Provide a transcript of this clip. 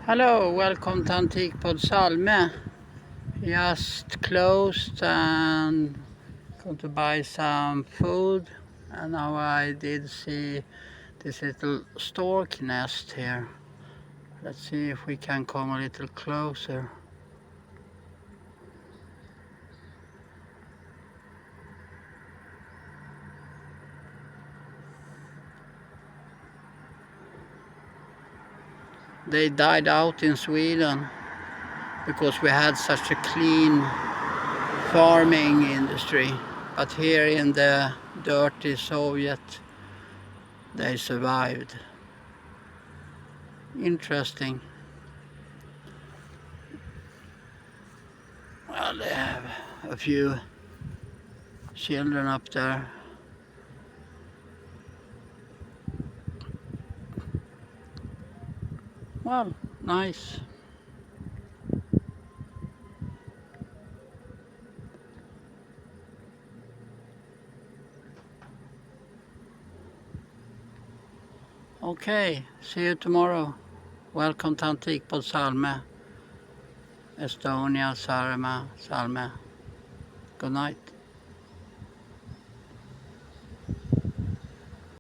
Hello, welcome to Antikpod Salme. Just closed and going to buy some food, and now I did see this little stork nest here. Let's see if we can come a little closer. They died out in Sweden because we had such a clean farming industry, but here in the dirty Soviet they survived. Interesting. Well, they have a few children up there. Well, nice. Okay, see you tomorrow. Welcome to Antikpod Salme, Estonia, Saaremaa, Salme. Good night.